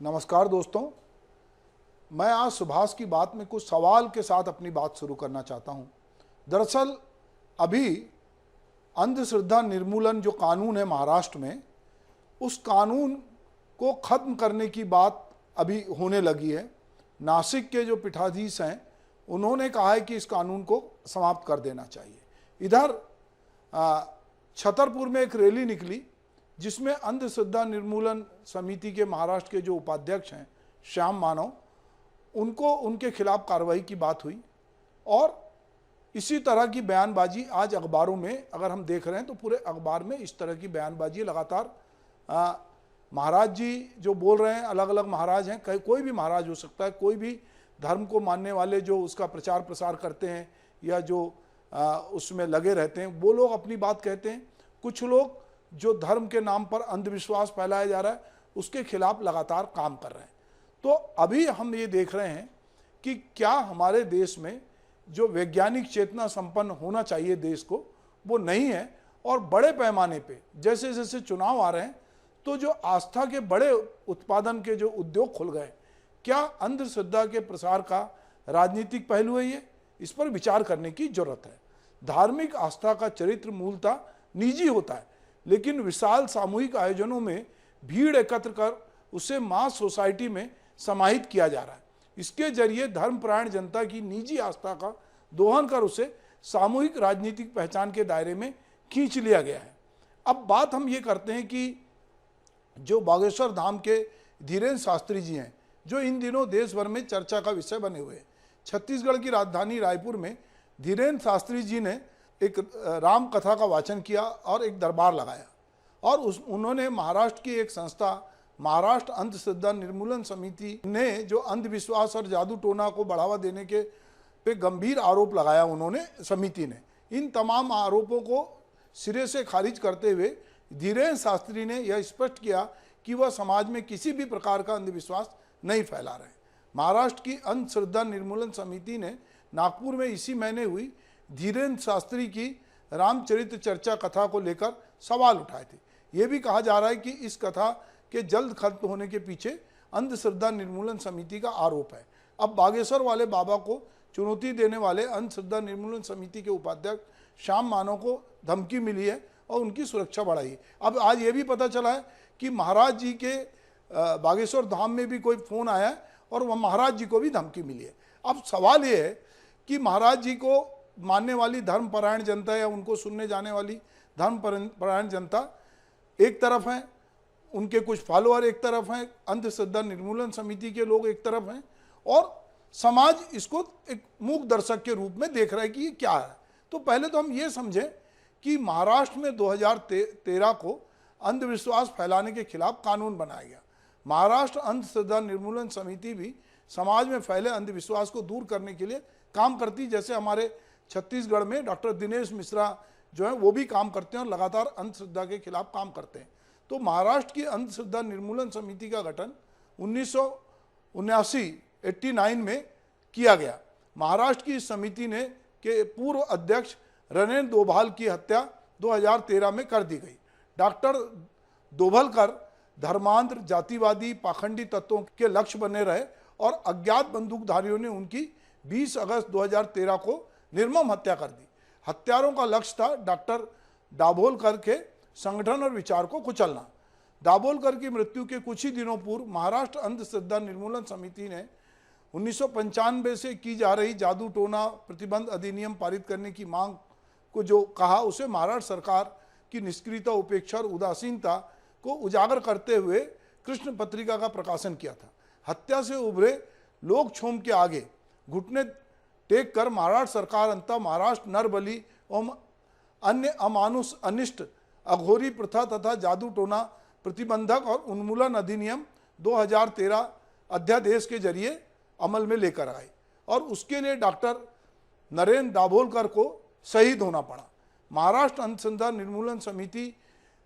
नमस्कार दोस्तों, मैं आज सुभाष की बात में कुछ सवाल के साथ अपनी बात शुरू करना चाहता हूं। दरअसल अभी अंधश्रद्धा निर्मूलन जो कानून है महाराष्ट्र में, उस कानून को खत्म करने की बात अभी होने लगी है। नासिक के जो पीठाधीश हैं उन्होंने कहा है कि इस कानून को समाप्त कर देना चाहिए। इधर छतरपुर में एक रैली निकली जिसमें अंधश्रद्धा निर्मूलन समिति के महाराष्ट्र के जो उपाध्यक्ष हैं श्याम मानव, उनको उनके खिलाफ कार्रवाई की बात हुई। और इसी तरह की बयानबाजी आज अखबारों में अगर हम देख रहे हैं तो पूरे अखबार में इस तरह की बयानबाजी लगातार महाराज जी जो बोल रहे हैं, अलग अलग महाराज हैं, कोई भी महाराज हो सकता है, कोई भी धर्म को मानने वाले जो उसका प्रचार प्रसार करते हैं या जो उसमें लगे रहते हैं, वो लोग अपनी बात कहते हैं। कुछ लोग जो धर्म के नाम पर अंधविश्वास फैलाया जा रहा है उसके खिलाफ लगातार काम कर रहे हैं। तो अभी हम ये देख रहे हैं कि क्या हमारे देश में जो वैज्ञानिक चेतना संपन्न होना चाहिए देश को, वो नहीं है। और बड़े पैमाने पे जैसे जैसे चुनाव आ रहे हैं तो जो आस्था के बड़े उत्पादन के जो उद्योग खुल गए, क्या अंधश्रद्धा के प्रसार का राजनीतिक पहलू है ये? इस पर विचार करने की जरूरत है। धार्मिक आस्था का चरित्र मूलतः निजी होता है, लेकिन विशाल सामूहिक आयोजनों में भीड़ एकत्र कर उसे मास सोसाइटी में समाहित किया जा रहा है। इसके जरिए धर्मपरायण जनता की निजी आस्था का दोहन कर उसे सामूहिक राजनीतिक पहचान के दायरे में खींच लिया गया है। अब बात हम ये करते हैं कि जो बागेश्वर धाम के धीरेन्द्र शास्त्री जी हैं, जो इन दिनों देश भर में चर्चा का विषय बने हुए हैं। छत्तीसगढ़ की राजधानी रायपुर में धीरेन्द्र शास्त्री जी ने एक राम कथा का वाचन किया और एक दरबार लगाया। और उन्होंने महाराष्ट्र की एक संस्था महाराष्ट्र अंधश्रद्धा निर्मूलन समिति ने जो अंधविश्वास और जादू टोना को बढ़ावा देने के पे गंभीर आरोप लगाया उन्होंने, समिति ने। इन तमाम आरोपों को सिरे से खारिज करते हुए धीरेन्द्र शास्त्री ने यह स्पष्ट किया कि वह समाज में किसी भी प्रकार का अंधविश्वास नहीं फैला रहे। महाराष्ट्र की अंधश्रद्धा निर्मूलन समिति ने नागपुर में इसी महीने हुई धीरेन्द्र शास्त्री की रामचरित्र चर्चा कथा को लेकर सवाल उठाए थे। ये भी कहा जा रहा है कि इस कथा के जल्द खत्म होने के पीछे अंधश्रद्धा निर्मूलन समिति का आरोप है। अब बागेश्वर वाले बाबा को चुनौती देने वाले अंधश्रद्धा निर्मूलन समिति के उपाध्यक्ष श्याम मानव को धमकी मिली है और उनकी सुरक्षा बढ़ाई है। अब आज ये भी पता चला है कि महाराज जी के बागेश्वर धाम में भी कोई फोन आया है और वह महाराज जी को भी धमकी मिली है। अब सवाल ये है कि महाराज जी को मानने वाली धर्मपरायण जनता या उनको सुनने जाने वाली धर्मपरायण जनता एक तरफ है, उनके कुछ फॉलोअर एक तरफ हैं, अंधश्रद्धा निर्मूलन समिति के लोग एक तरफ हैं, और समाज इसको एक मूक दर्शक के रूप में देख रहा है कि ये क्या है। तो पहले तो हम ये समझें कि महाराष्ट्र में 2013 को अंधविश्वास फैलाने के खिलाफ कानून बनाया गया। महाराष्ट्र अंधश्रद्धा निर्मूलन समिति भी समाज में फैले अंधविश्वास को दूर करने के लिए काम करती, जैसे हमारे छत्तीसगढ़ में डॉक्टर दिनेश मिश्रा जो है वो भी काम करते हैं और लगातार अंधश्रद्धा के खिलाफ काम करते हैं। तो महाराष्ट्र की अंधश्रद्धा निर्मूलन समिति का गठन 1989 में किया गया। महाराष्ट्र की इस समिति ने के पूर्व अध्यक्ष रणेंद्र दोभाल की हत्या 2013 में कर दी गई। डॉक्टर दोभलकर धर्मांध, जातिवादी, पाखंडी तत्वों के लक्ष्य बने रहे और अज्ञात बंदूकधारियों ने उनकी 20 अगस्त 2013 को निर्मम हत्या कर दी। हत्यारों का लक्ष्य था डॉक्टर दाभोलकर के संगठन और विचार को कुचलना। दाभोलकर की मृत्यु के कुछ ही दिनों पूर्व महाराष्ट्र अंधश्रद्धा निर्मूलन समिति ने 1995 से की जा रही जादू टोना प्रतिबंध अधिनियम पारित करने की मांग को जो कहा, उसे महाराष्ट्र सरकार की निष्क्रियता, उपेक्षा और उदासीनता को उजागर करते हुए कृष्ण पत्रिका का प्रकाशन किया था। हत्या से उभरे लोग क्षोभ के आगे घुटने टेक कर महाराष्ट्र सरकार अंततः महाराष्ट्र नरबली एवं अन्य अमानुष, अनिष्ट, अघोरी प्रथा तथा जादू टोना प्रतिबंधक और उन्मूलन अधिनियम 2013 अध्यादेश के जरिए अमल में लेकर आए और उसके लिए डॉक्टर नरेंद्र दाभोलकर को शहीद होना पड़ा। महाराष्ट्र अंधश्रद्धा निर्मूलन समिति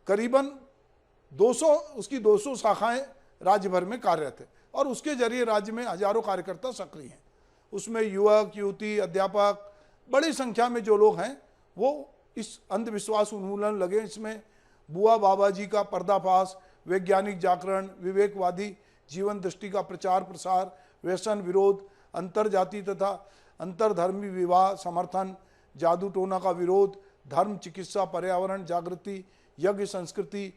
करीबन 200 शाखाएं राज्य भर में कार्यरत है और उसके जरिए राज्य में हजारों कार्यकर्ता सक्रिय हैं। उसमें युवक, युवती, अध्यापक, बड़ी संख्या में जो लोग हैं वो इस अंधविश्वास उन्मूलन लगे। इसमें बुआ बाबा जी का पर्दाफाश, वैज्ञानिक जागरण, विवेकवादी जीवन दृष्टि का प्रचार प्रसार, व्यसन विरोध, अंतर जाति तथा अंतरधर्मी विवाह समर्थन, जादू टोना का विरोध, धर्म चिकित्सा पर्यावरण जागृति, यज्ञ संस्कृति,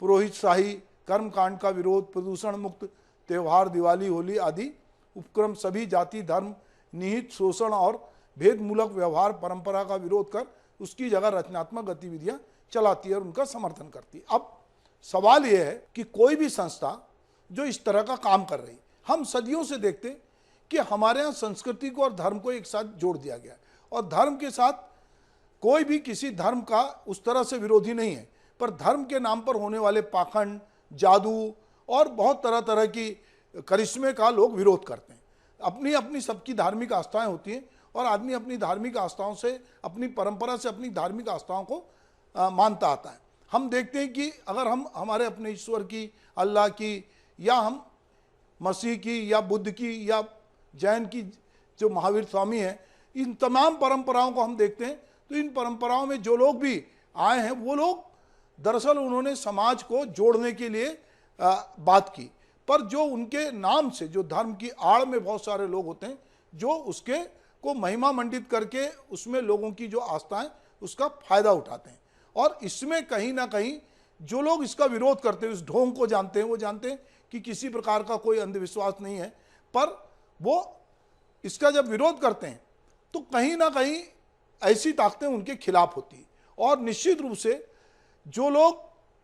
पुरोहित शाही, कर्म कांड का विरोध, प्रदूषण मुक्त त्यौहार दिवाली होली आदि उपक्रम सभी जाति धर्म निहित शोषण और भेदमूलक व्यवहार परंपरा का विरोध कर उसकी जगह रचनात्मक गतिविधियां चलाती है और उनका समर्थन करती है। अब सवाल यह है कि कोई भी संस्था जो इस तरह का काम कर रही, हम सदियों से देखते हैं कि हमारे यहाँ संस्कृति को और धर्म को एक साथ जोड़ दिया गया और धर्म के साथ कोई भी किसी धर्म का उस तरह से विरोधी नहीं है, पर धर्म के नाम पर होने वाले पाखंड, जादू और बहुत तरह तरह की करिश्मे का लोग विरोध करते हैं। अपनी अपनी सबकी धार्मिक आस्थाएं होती हैं और आदमी अपनी धार्मिक आस्थाओं से, अपनी परंपरा से अपनी धार्मिक आस्थाओं को मानता आता है। हम देखते हैं कि अगर हम हमारे अपने ईश्वर की, अल्लाह की, या हम मसीह की या बुद्ध की या जैन की जो महावीर स्वामी हैं, इन तमाम परंपराओं को हम देखते हैं तो इन परंपराओं में जो लोग भी आए हैं वो लोग दरअसल उन्होंने समाज को जोड़ने के लिए बात की, पर जो उनके नाम से जो धर्म की आड़ में बहुत सारे लोग होते हैं जो उसके को महिमा मंडित करके उसमें लोगों की जो आस्थाएं उसका फायदा उठाते हैं। और इसमें कहीं ना कहीं जो लोग इसका विरोध करते हैं, उस ढोंग को जानते हैं, वो जानते हैं कि किसी प्रकार का कोई अंधविश्वास नहीं है, पर वो इसका जब विरोध करते हैं तो कहीं ना कहीं ऐसी ताकतें उनके खिलाफ होती है। और निश्चित रूप से जो लोग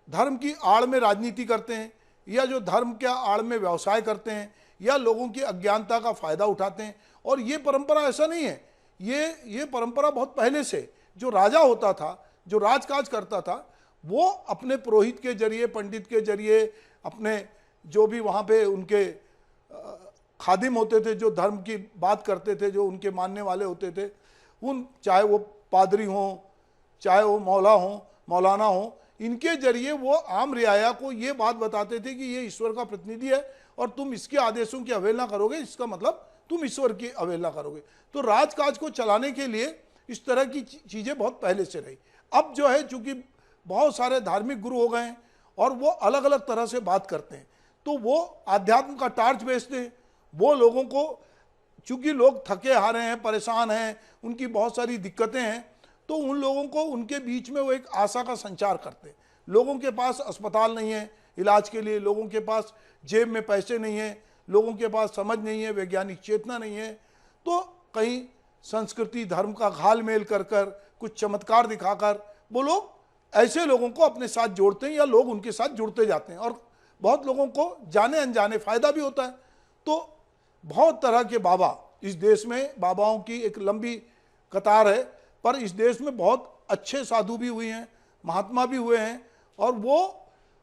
धर्म की आड़ में राजनीति करते हैं या जो धर्म के आड़ में व्यवसाय करते हैं या लोगों की अज्ञानता का फायदा उठाते हैं, और ये परंपरा ऐसा नहीं है, ये परंपरा बहुत पहले से, जो राजा होता था, जो राजकाज करता था, वो अपने पुरोहित के जरिए, पंडित के जरिए, अपने जो भी वहाँ पे उनके खादिम होते थे जो धर्म की बात करते थे, जो उनके मानने वाले होते थे, उन चाहे वो पादरी हों, चाहे वो मौला हों, मौलाना हों, इनके जरिए वो आम रियाया को ये बात बताते थे कि ये ईश्वर का प्रतिनिधि है और तुम इसके आदेशों की अवहेलना करोगे, इसका मतलब तुम ईश्वर की अवहेलना करोगे। तो राजकाज को चलाने के लिए इस तरह की चीज़ें बहुत पहले से रही। अब जो है चूँकि बहुत सारे धार्मिक गुरु हो गए हैं और वो अलग अलग तरह से बात करते हैं, तो वो आध्यात्म का टार्च बेचते हैं। वो लोगों को, चूँकि लोग थके हारे हैं, परेशान हैं, उनकी बहुत सारी दिक्कतें हैं, तो उन लोगों को उनके बीच में वो एक आशा का संचार करते हैं। लोगों के पास अस्पताल नहीं है इलाज के लिए, लोगों के पास जेब में पैसे नहीं है, लोगों के पास समझ नहीं है, वैज्ञानिक चेतना नहीं है, तो कहीं संस्कृति धर्म का घाल मेल कर कर, कुछ चमत्कार दिखाकर वो लोग ऐसे लोगों को अपने साथ जोड़ते हैं या लोग उनके साथ जुड़ते जाते हैं और बहुत लोगों को जाने अनजाने फायदा भी होता है। तो बहुत तरह के बाबा इस देश में, बाबाओं की एक लंबी कतार है, पर इस देश में बहुत अच्छे साधु भी हुए हैं, महात्मा भी हुए हैं और वो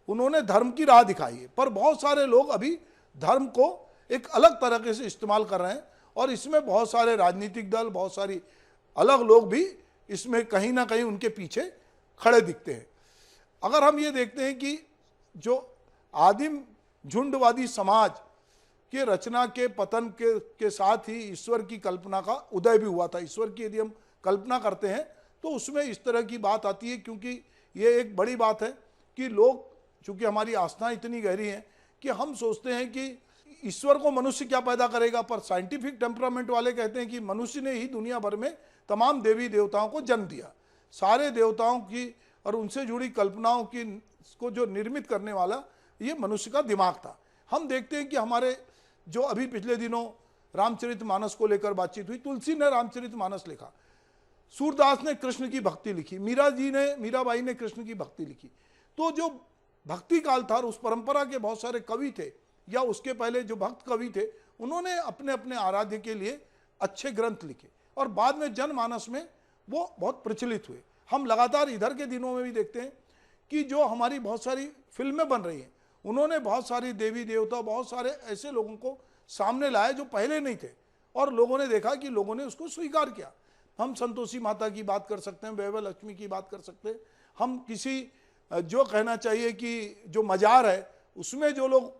उन्होंने धर्म की राह दिखाई है। पर बहुत सारे लोग अभी धर्म को एक अलग तरीके से इस्तेमाल कर रहे हैं और इसमें बहुत सारे राजनीतिक दल, बहुत सारी अलग लोग भी इसमें कहीं ना कहीं उनके पीछे खड़े दिखते हैं। अगर हम ये देखते हैं कि जो आदिम झुंडवादी समाज के रचना के पतन के साथ ही ईश्वर की कल्पना का उदय भी हुआ था। ईश्वर की यदि हम कल्पना करते हैं तो उसमें इस तरह की बात आती है, क्योंकि ये एक बड़ी बात है कि लोग, चूँकि हमारी आस्थाएं इतनी गहरी हैं कि हम सोचते हैं कि ईश्वर को मनुष्य क्या पैदा करेगा, पर साइंटिफिक टेम्परामेंट वाले कहते हैं कि मनुष्य ने ही दुनिया भर में तमाम देवी देवताओं को जन्म दिया। सारे देवताओं की और उनसे जुड़ी कल्पनाओं की को जो निर्मित करने वाला ये मनुष्य का दिमाग था। हम देखते हैं कि हमारे जो अभी पिछले दिनों रामचरितमानस को लेकर बातचीत हुई, तुलसी ने रामचरितमानस लिखा, सूरदास ने कृष्ण की भक्ति लिखी, मीराबाई ने कृष्ण की भक्ति लिखी। तो जो भक्ति काल था, उस परंपरा के बहुत सारे कवि थे या उसके पहले जो भक्त कवि थे, उन्होंने अपने अपने आराध्य के लिए अच्छे ग्रंथ लिखे और बाद में जनमानस में वो बहुत प्रचलित हुए। हम लगातार इधर के दिनों में भी देखते हैं कि जो हमारी बहुत सारी फिल्में बन रही हैं, उन्होंने बहुत सारी देवी देवता, बहुत सारे ऐसे लोगों को सामने लाए जो पहले नहीं थे और लोगों ने देखा कि लोगों ने उसको स्वीकार किया। हम संतोषी माता की बात कर सकते हैं, वैभव लक्ष्मी की बात कर सकते हैं, हम किसी जो कहना चाहिए कि जो मजार है उसमें जो लोग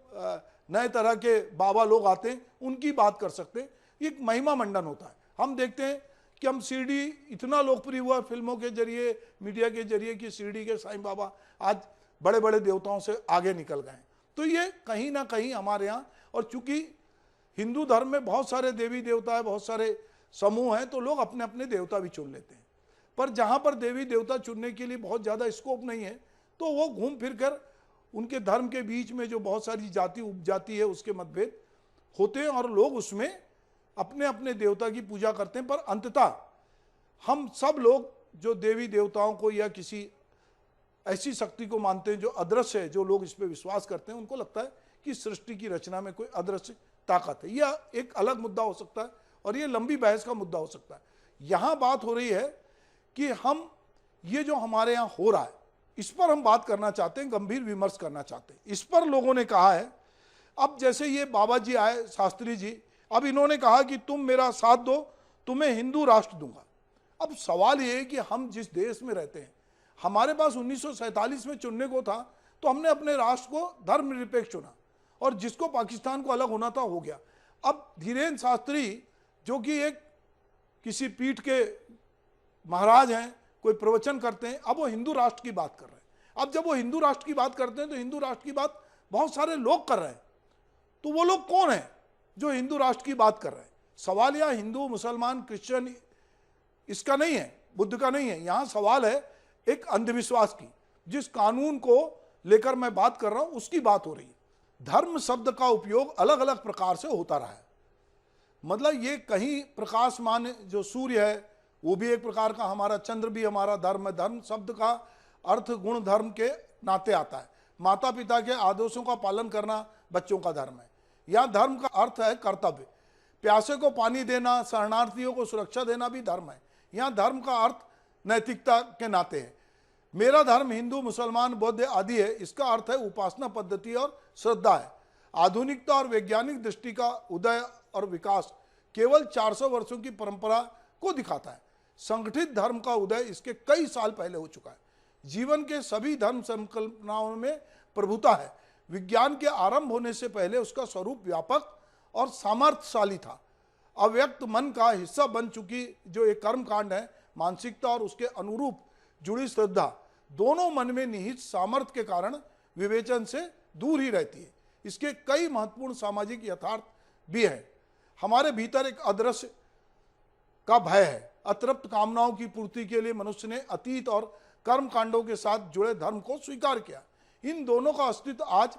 नए तरह के बाबा लोग आते हैं उनकी बात कर सकते हैं। एक महिमा मंडन होता है। हम देखते हैं कि हम शिरडी इतना लोकप्रिय हुआ फिल्मों के जरिए, मीडिया के जरिए कि शिरडी के साईं बाबा आज बड़े बड़े देवताओं से आगे निकल गए। तो ये कहीं ना कहीं हमारे यहाँ, और चूंकि हिंदू धर्म में बहुत सारे देवी देवता है, बहुत सारे समूह हैं, तो लोग अपने अपने देवता भी चुन लेते हैं। पर जहाँ पर देवी देवता चुनने के लिए बहुत ज़्यादा स्कोप नहीं है, तो वो घूम फिर कर उनके धर्म के बीच में जो बहुत सारी जाति उपजाति है उसके मतभेद होते हैं, और लोग उसमें अपने अपने देवता की पूजा करते हैं। पर अंततः हम सब लोग जो देवी देवताओं को या किसी ऐसी शक्ति को मानते हैं जो अदृश्य है, जो लोग इस पर विश्वास करते हैं, उनको लगता है कि सृष्टि की रचना में कोई अदृश्य ताकत है। यह एक अलग मुद्दा हो सकता है और ये लंबी बहस का मुद्दा हो सकता है। यहाँ बात हो रही है कि हम ये जो हमारे यहाँ हो रहा है इस पर हम बात करना चाहते हैं, गंभीर विमर्श करना चाहते हैं। इस पर लोगों ने कहा है, अब जैसे ये बाबा जी आए, शास्त्री जी, अब इन्होंने कहा कि तुम मेरा साथ दो, तुम्हें हिंदू राष्ट्र दूंगा। अब सवाल ये है कि हम जिस देश में रहते हैं, हमारे पास 1947 में चुनने को था, तो हमने अपने राष्ट्र को धर्मनिरपेक्ष चुना, और जिसको पाकिस्तान को अलग होना था हो गया। अब धीरेन्द्र शास्त्री जो कि एक किसी पीठ के महाराज हैं, कोई प्रवचन करते हैं, अब वो हिंदू राष्ट्र की बात कर रहे हैं। अब जब वो हिंदू राष्ट्र की बात करते हैं तो हिंदू राष्ट्र की बात बहुत सारे लोग कर रहे हैं, तो वो लोग कौन हैं जो हिंदू राष्ट्र की बात कर रहे हैं? सवाल यहाँ हिंदू, मुसलमान, क्रिश्चियन इसका नहीं है, बुद्ध का नहीं है। यहाँ सवाल है एक अंधविश्वास की। जिस कानून को लेकर मैं बात कर रहा हूं उसकी बात हो रही है। धर्म शब्द का उपयोग अलग अलग प्रकार से होता रहा है। मतलब ये कहीं प्रकाशमान जो सूर्य है वो भी एक प्रकार का, हमारा चंद्र भी हमारा धर्म है। धर्म शब्द का अर्थ गुण धर्म के नाते आता है। माता पिता के आदेशों का पालन करना बच्चों का धर्म है। यहाँ धर्म का अर्थ है कर्तव्य। प्यासे को पानी देना, शरणार्थियों को सुरक्षा देना भी धर्म है। यहाँ धर्म का अर्थ नैतिकता के नाते है। मेरा धर्म हिंदू, मुसलमान, बौद्ध आदि है, इसका अर्थ है उपासना पद्धति और श्रद्धा है। आधुनिकता और वैज्ञानिक दृष्टि का उदय और विकास केवल 400 वर्षों की परंपरा को दिखाता है। संगठित धर्म का उदय इसके कई साल पहले हो चुका है। जीवन के सभी धर्म संकल्पनाओं में प्रभुता है। विज्ञान के आरंभ होने से पहले उसका स्वरूप व्यापक और सामर्थ्यशाली था। अव्यक्त मन का हिस्सा बन चुकी जो एक कर्म कांड है, मानसिकता और उसके अनुरूप जुड़ी श्रद्धा, दोनों मन में निहित सामर्थ्य के कारण विवेचन से दूर ही रहती है। इसके कई महत्वपूर्ण सामाजिक यथार्थ भी है। हमारे भीतर एक अदृश्य का भय है। अतृप्त कामनाओं की पूर्ति के लिए मनुष्य ने अतीत और कर्म कांडों के साथ जुड़े धर्म को स्वीकार किया। इन दोनों का अस्तित्व आज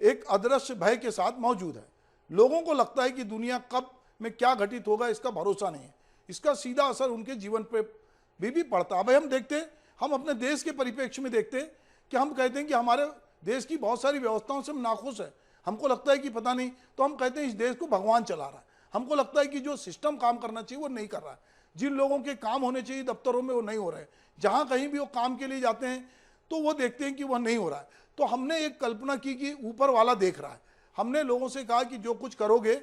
एक अदृश्य भय के साथ मौजूद है। लोगों को लगता है कि दुनिया कब में क्या घटित होगा इसका भरोसा नहीं है। इसका सीधा असर उनके जीवन पर भी पड़ता है। अब हम देखते हैं, हम अपने देश के परिप्रेक्ष्य में देखते हैं कि हम कहते हैं कि हमारे देश की बहुत सारी व्यवस्थाओं से हम नाखुश है। हमको लगता है कि पता नहीं, तो हम कहते हैं इस देश को भगवान चला रहा है। हमको लगता है कि जो सिस्टम काम करना चाहिए वो नहीं कर रहा है। जिन लोगों के काम होने चाहिए दफ्तरों में वो नहीं हो रहे हैं। जहाँ कहीं भी वो काम के लिए जाते हैं तो वो देखते हैं कि वह नहीं हो रहा है। तो हमने एक कल्पना की कि ऊपर वाला देख रहा है। हमने लोगों से कहा कि जो कुछ करोगे,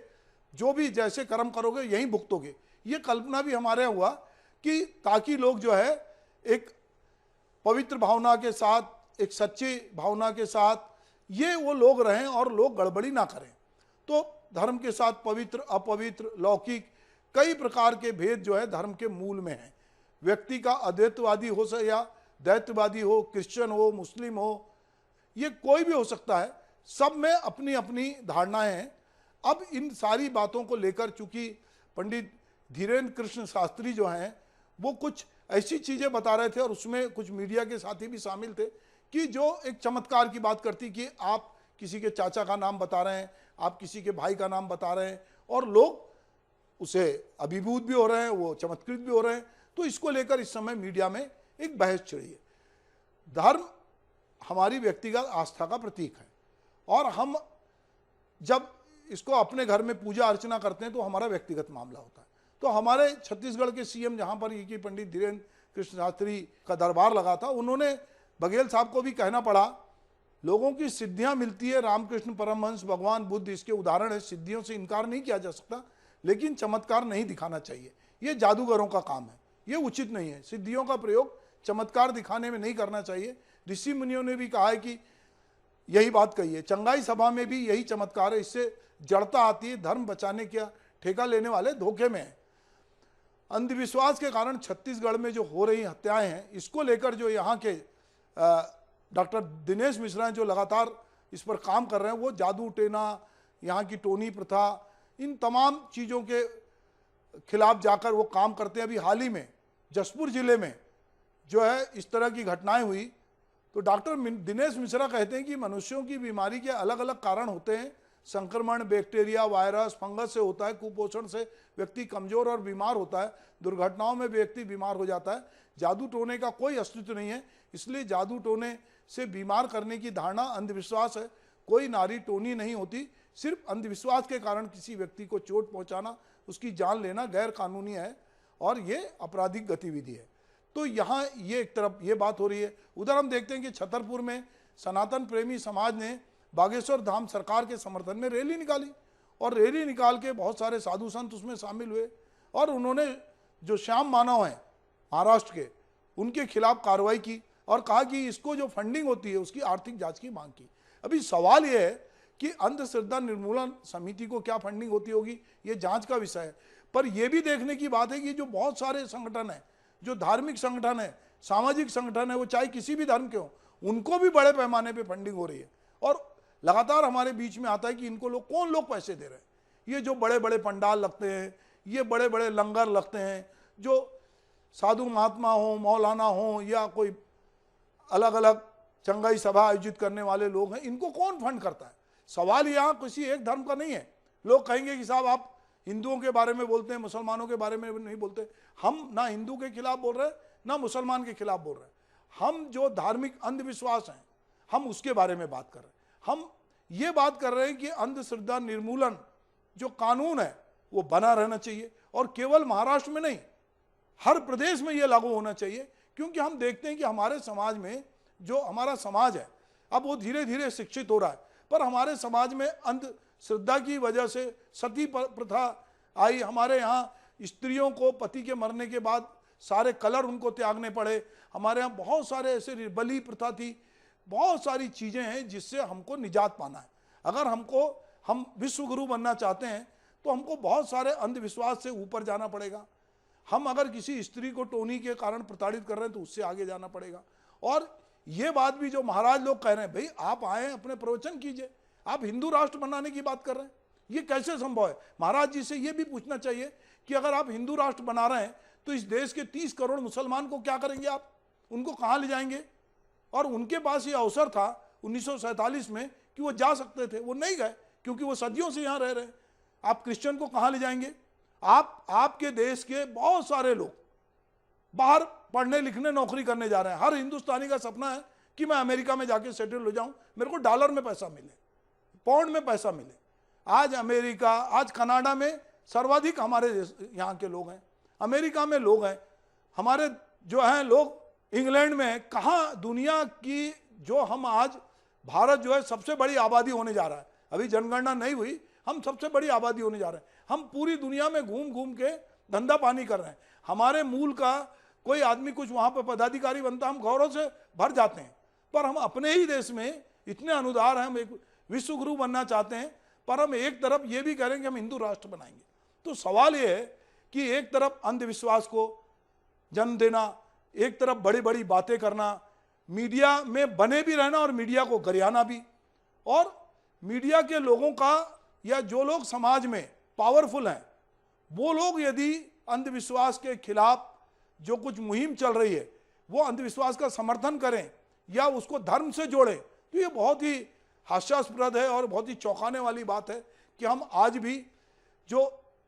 जो भी जैसे कर्म करोगे यहीं भुगतोगे। ये कल्पना भी हमारे हुआ कि ताकि लोग जो है एक पवित्र भावना के साथ, एक सच्ची भावना के साथ ये वो लोग रहें और लोग गड़बड़ी ना करें। तो धर्म के साथ पवित्र, अपवित्र, लौकिक कई प्रकार के भेद जो है धर्म के मूल में है। व्यक्ति का अद्वैतवादी हो या दैत्यवादी हो, क्रिश्चियन हो, मुस्लिम हो, ये कोई भी हो सकता है। सब में अपनी अपनी धारणाएं हैं। अब इन सारी बातों को लेकर चूंकि पंडित धीरेन्द्र कृष्ण शास्त्री जो हैं वो कुछ ऐसी चीज़ें बता रहे थे, और उसमें कुछ मीडिया के साथी भी शामिल थे कि जो एक चमत्कार की बात करती कि आप किसी के चाचा का नाम बता रहे हैं, आप किसी के भाई का नाम बता रहे हैं, और लोग उसे अभिभूत भी हो रहे हैं, वो चमत्कृत भी हो रहे हैं। तो इसको लेकर इस समय मीडिया में एक बहस छिड़ी है। धर्म हमारी व्यक्तिगत आस्था का प्रतीक है, और हम जब इसको अपने घर में पूजा अर्चना करते हैं तो हमारा व्यक्तिगत मामला होता है। तो हमारे छत्तीसगढ़ के सीएम जहाँ पर ये कि पंडित धीरेन्द्र कृष्ण शास्त्री का दरबार लगा था, उन्होंने बघेल साहब को भी कहना पड़ा, लोगों की सिद्धियाँ मिलती है, रामकृष्ण परमहंस, भगवान बुद्ध इसके उदाहरण है। सिद्धियों से इनकार नहीं किया जा सकता, लेकिन चमत्कार नहीं दिखाना चाहिए। ये जादूगरों का काम है, ये उचित नहीं है। सिद्धियों का प्रयोग चमत्कार दिखाने में नहीं करना चाहिए। ऋषि मुनियों ने भी कहा है कि यही बात कही है। चंगाई सभा में भी यही चमत्कार है, इससे जड़ता आती है। धर्म बचाने का ठेका लेने वाले धोखे में है। अंधविश्वास के कारण छत्तीसगढ़ में जो हो रही हत्याएं हैं, इसको लेकर जो यहाँ के डॉक्टर दिनेश मिश्रा जो लगातार इस पर काम कर रहे हैं, वो जादू टेना, यहाँ की टोनी प्रथा, इन तमाम चीज़ों के खिलाफ जाकर वो काम करते हैं। अभी हाल ही में जसपुर जिले में जो है इस तरह की घटनाएं हुई, तो डॉक्टर दिनेश मिश्रा कहते हैं कि मनुष्यों की बीमारी के अलग अलग कारण होते हैं। संक्रमण बैक्टीरिया, वायरस, फंगस से होता है, कुपोषण से व्यक्ति कमजोर और बीमार होता है, दुर्घटनाओं में व्यक्ति बीमार हो जाता है। जादू टोने का कोई अस्तित्व नहीं है, इसलिए जादू टोने से बीमार करने की धारणा अंधविश्वास है। कोई नारी टोनी नहीं होती, सिर्फ अंधविश्वास के कारण किसी व्यक्ति को चोट पहुंचाना, उसकी जान लेना गैर कानूनी है और ये आपराधिक गतिविधि है। तो यहाँ ये एक तरफ ये बात हो रही है। उधर हम देखते हैं कि छतरपुर में सनातन प्रेमी समाज ने बागेश्वर धाम सरकार के समर्थन में रैली निकाली और रैली निकाल के बहुत सारे साधु संत उसमें शामिल हुए और उन्होंने जो श्याम मानव हैं महाराष्ट्र के, उनके खिलाफ कार्रवाई की और कहा कि इसको जो फंडिंग होती है उसकी आर्थिक जांच की मांग की। अभी सवाल यह है कि अंधश्रद्धा निर्मूलन समिति को क्या फंडिंग होती होगी, ये जांच का विषय है। पर यह भी देखने की बात है कि जो बहुत सारे संगठन हैं, जो धार्मिक संगठन है, सामाजिक संगठन है, वो चाहे किसी भी धर्म के हो, उनको भी बड़े पैमाने पे फंडिंग हो रही है और लगातार हमारे बीच में आता है कि इनको लोग कौन लोग पैसे दे रहे हैं। ये जो बड़े बड़े पंडाल लगते हैं, ये बड़े बड़े लंगर लगते हैं, जो साधु महात्मा हो, मौलाना हो या कोई अलग अलग चंगाई सभा आयोजित करने वाले लोग हैं, इनको कौन फंड करता है। सवाल यहाँ किसी एक धर्म का नहीं है। लोग कहेंगे कि साहब आप हिंदुओं के बारे में बोलते हैं, मुसलमानों के बारे में नहीं बोलते। हम ना हिंदू के खिलाफ बोल रहे हैं ना मुसलमान के खिलाफ बोल रहे हैं। हम जो धार्मिक अंधविश्वास हैं हम उसके बारे में बात कर रहे हैं। हम ये बात कर रहे हैं कि अंधश्रद्धा निर्मूलन जो कानून है वो बना रहना चाहिए और केवल महाराष्ट्र में नहीं, हर प्रदेश में ये लागू होना चाहिए। क्योंकि हम देखते हैं कि हमारे समाज में जो हमारा समाज है अब वो धीरे धीरे शिक्षित हो रहा है, पर हमारे समाज में अंधश्रद्धा की वजह से सती प्रथा आई। हमारे यहाँ स्त्रियों को पति के मरने के बाद सारे कलर उनको त्यागने पड़े। हमारे यहाँ बहुत सारे ऐसे बलि प्रथा थी, बहुत सारी चीज़ें हैं जिससे हमको निजात पाना है। अगर हम विश्व गुरु बनना चाहते हैं तो हमको बहुत सारे अंधविश्वास से ऊपर जाना पड़ेगा। हम अगर किसी स्त्री को टोनी के कारण प्रताड़ित कर रहे हैं तो उससे आगे जाना पड़ेगा। और ये बात भी जो महाराज लोग कह रहे हैं, भाई आप आए अपने प्रवचन कीजिए, आप हिंदू राष्ट्र बनाने की बात कर रहे हैं, ये कैसे संभव है। महाराज जी से ये भी पूछना चाहिए कि अगर आप हिंदू राष्ट्र बना रहे हैं तो इस देश के 30 करोड़ मुसलमान को क्या करेंगे आप, उनको कहाँ ले जाएंगे। और उनके पास ये अवसर था 1947 में कि वो जा सकते थे, वो नहीं गए क्योंकि वो सदियों से यहाँ रह रहे हैं। आप क्रिश्चियन को कहाँ ले जाएंगे। आपके देश के बहुत सारे लोग बाहर पढ़ने लिखने नौकरी करने जा रहे हैं। हर हिंदुस्तानी का सपना है कि मैं अमेरिका में जाके सेटल हो जाऊं, मेरे को डॉलर में पैसा मिले, पाउंड में पैसा मिले। आज अमेरिका, आज कनाडा में सर्वाधिक हमारे यहाँ के लोग हैं, अमेरिका में लोग हैं, हमारे जो हैं लोग इंग्लैंड में हैं। कहाँ दुनिया की जो हम आज भारत जो है सबसे बड़ी आबादी होने जा रहा है, अभी जनगणना नहीं हुई, हम सबसे बड़ी आबादी होने जा रहे हैं। हम पूरी दुनिया में घूम घूम के धंधा पानी कर रहे हैं। हमारे मूल का कोई आदमी कुछ वहाँ पर पदाधिकारी बनता, हम गौरव से भर जाते हैं। पर हम अपने ही देश में इतने अनुदार हैं, हम एक विश्व गुरु बनना चाहते हैं, पर हम एक तरफ ये भी करेंगे हम हिंदू राष्ट्र बनाएंगे। तो सवाल ये है कि एक तरफ अंधविश्वास को जन्म देना, एक तरफ बड़ी बड़ी बातें करना, मीडिया में बने भी रहना और मीडिया को गरियाना भी। और मीडिया के लोगों का या जो लोग समाज में पावरफुल हैं वो लोग यदि अंधविश्वास के खिलाफ जो कुछ मुहिम चल रही है वो अंधविश्वास का समर्थन करें या उसको धर्म से जोड़ें, तो ये बहुत ही हास्यास्पद है और बहुत ही चौंकाने वाली बात है कि हम आज भी जो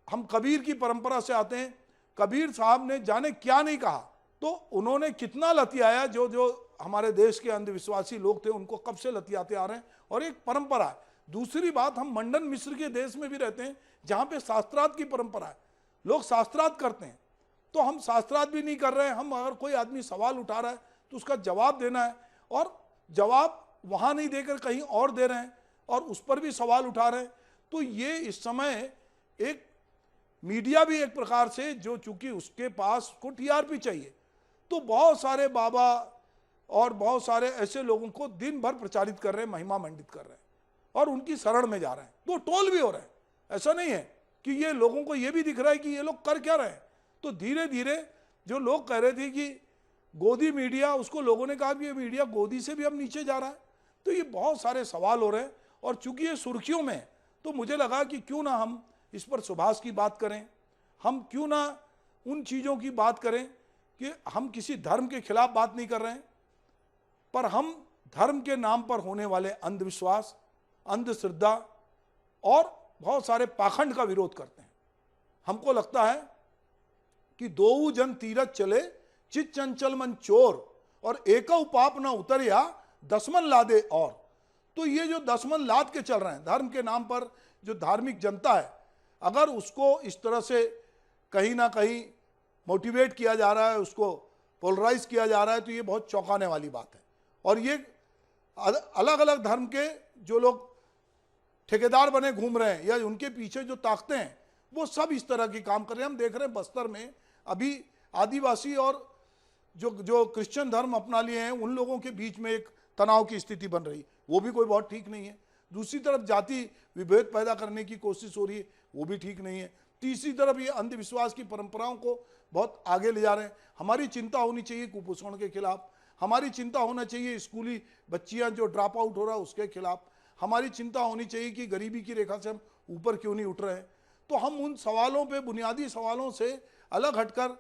हम कबीर की परंपरा से आते हैं, कबीर साहब ने जाने क्या नहीं कहा, तो उन्होंने कितना लतियाया। जो हमारे देश के अंधविश्वासी लोग थे उनको कब से लतियाते आ रहे हैं और एक परंपरा है। दूसरी बात, हम मंडन मिश्र के देश में भी रहते हैं जहाँ पे शास्त्रार्थ की परंपरा है, लोग शास्त्रार्थ करते हैं। तो हम शास्त्रार्थ भी नहीं कर रहे हैं। हम अगर कोई आदमी सवाल उठा रहा है तो उसका जवाब देना है, और जवाब वहाँ नहीं देकर कहीं और दे रहे हैं और उस पर भी सवाल उठा रहे हैं। तो ये इस समय एक मीडिया भी एक प्रकार से जो चूंकि उसके पास को टीआरपी चाहिए, तो बहुत सारे बाबा और बहुत सारे ऐसे लोगों को दिन भर प्रचारित कर रहे हैं, महिमा मंडित कर रहे हैं और उनकी शरण में जा रहे हैं। तो टोल भी हो रहे हैं। ऐसा नहीं है कि ये लोगों को ये भी दिख रहा है कि ये लोग कर क्या रहे हैं। तो धीरे धीरे जो लोग कह रहे थे कि गोदी मीडिया, उसको लोगों ने कहा कि ये मीडिया गोदी से भी अब नीचे जा रहा है। तो ये बहुत सारे सवाल हो रहे हैं, और चूंकि ये सुर्खियों में है, तो मुझे लगा कि क्यों ना हम इस पर सुभाष की बात करें, हम क्यों ना उन चीज़ों की बात करें कि हम किसी धर्म के खिलाफ बात नहीं कर रहे हैं, पर हम धर्म के नाम पर होने वाले अंधविश्वास, अंधश्रद्धा और बहुत सारे पाखंड का विरोध करते हैं। हमको लगता है कि दोऊ जन तीरथ चले चित चंचल मन चोर, और एकौ पाप न उतरिया दसमन लादे और। तो ये जो दसमन लाद के चल रहे हैं धर्म के नाम पर, जो धार्मिक जनता है, अगर उसको इस तरह से कहीं ना कहीं मोटिवेट किया जा रहा है, उसको पोलराइज किया जा रहा है, तो ये बहुत चौंकाने वाली बात है। और ये अलग अलग धर्म के जो लोग ठेकेदार बने घूम रहे हैं या उनके पीछे जो ताकतें हैं, वो सब इस तरह के काम कर रहे हैं। हम देख रहे हैं बस्तर में अभी आदिवासी और जो क्रिश्चियन धर्म अपना लिए हैं, उन लोगों के बीच में एक तनाव की स्थिति बन रही, वो भी कोई बहुत ठीक नहीं है। दूसरी तरफ जाति विभेद पैदा करने की कोशिश हो रही है, वो भी ठीक नहीं है। तीसरी तरफ ये अंधविश्वास की परंपराओं को बहुत आगे ले जा रहे हैं। हमारी चिंता होनी चाहिए कुपोषण के खिलाफ, हमारी चिंता होना चाहिए स्कूली बच्चियां जो ड्रॉप आउट हो रहा है उसके खिलाफ, हमारी चिंता होनी चाहिए कि गरीबी की रेखा से हम ऊपर क्यों नहीं उठ रहे हैं। तो हम उन सवालों पे, बुनियादी सवालों से अलग हटकर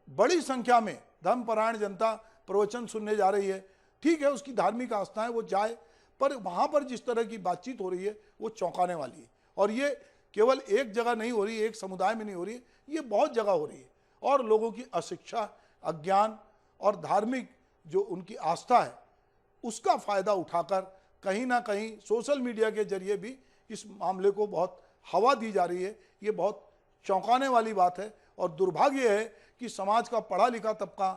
बड़ी संख्या में धर्मपरायण जनता प्रवचन सुनने जा रही है। ठीक है, उसकी धार्मिक आस्था है, वो जाए, पर वहाँ पर जिस तरह की बातचीत हो रही है वो चौंकाने वाली है। और ये केवल एक जगह नहीं हो रही है, एक समुदाय में नहीं हो रही है, ये बहुत जगह हो रही है। और लोगों की अशिक्षा, अज्ञान और धार्मिक जो उनकी आस्था है, उसका फायदा उठाकर कहीं ना कहीं सोशल मीडिया के जरिए भी इस मामले को बहुत हवा दी जा रही है। ये बहुत चौंकाने वाली बात है। और दुर्भाग्य है कि समाज का पढ़ा लिखा तबका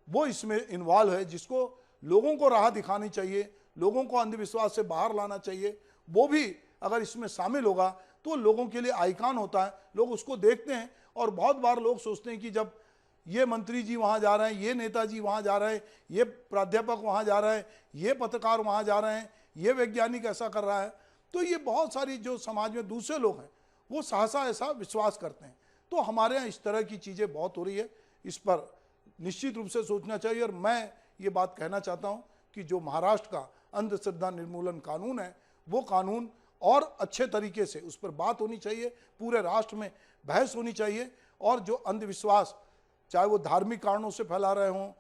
वो इसमें इन्वॉल्व है, जिसको लोगों को राह दिखानी चाहिए, लोगों को अंधविश्वास से बाहर लाना चाहिए। वो भी अगर इसमें शामिल होगा तो लोगों के लिए आइकॉन होता है, लोग उसको देखते हैं। और बहुत बार लोग सोचते हैं कि जब ये मंत्री जी वहाँ जा रहे हैं, ये नेताजी वहाँ जा रहे हैं, ये प्राध्यापक वहाँ जा रहे हैं, ये पत्रकार वहाँ जा रहे हैं, ये वैज्ञानिक ऐसा कर रहा है, तो ये बहुत सारी जो समाज में दूसरे लोग हैं वो सहसा ऐसा विश्वास करते हैं। तो हमारे यहाँ इस तरह की चीज़ें बहुत हो रही है, इस पर निश्चित रूप से सोचना चाहिए। और मैं ये बात कहना चाहता हूँ कि जो महाराष्ट्र का अंधश्रद्धा निर्मूलन कानून है, वो कानून और अच्छे तरीके से उस पर बात होनी चाहिए, पूरे राष्ट्र में बहस होनी चाहिए। और जो अंधविश्वास, चाहे वो धार्मिक कारणों से फैला रहे हों,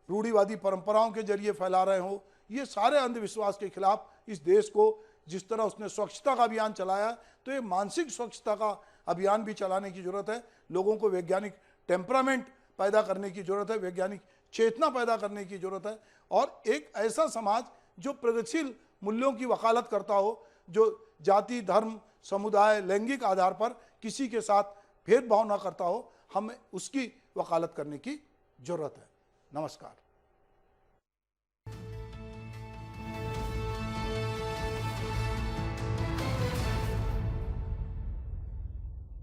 रूढ़िवादी परंपराओं के जरिए फैला रहे हों, ये सारे अंधविश्वास के खिलाफ इस देश को, जिस तरह उसने स्वच्छता का अभियान चलाया, तो ये मानसिक स्वच्छता का अभियान भी चलाने की जरूरत है। लोगों को वैज्ञानिक टेम्परामेंट पैदा करने की जरूरत है, वैज्ञानिक चेतना पैदा करने की जरूरत है। और एक ऐसा समाज जो प्रगतिशील मूल्यों की वकालत करता हो, जो जाति, धर्म, समुदाय, लैंगिक आधार पर किसी के साथ भेदभाव ना करता हो, हमें उसकी वकालत करने की जरूरत है। नमस्कार।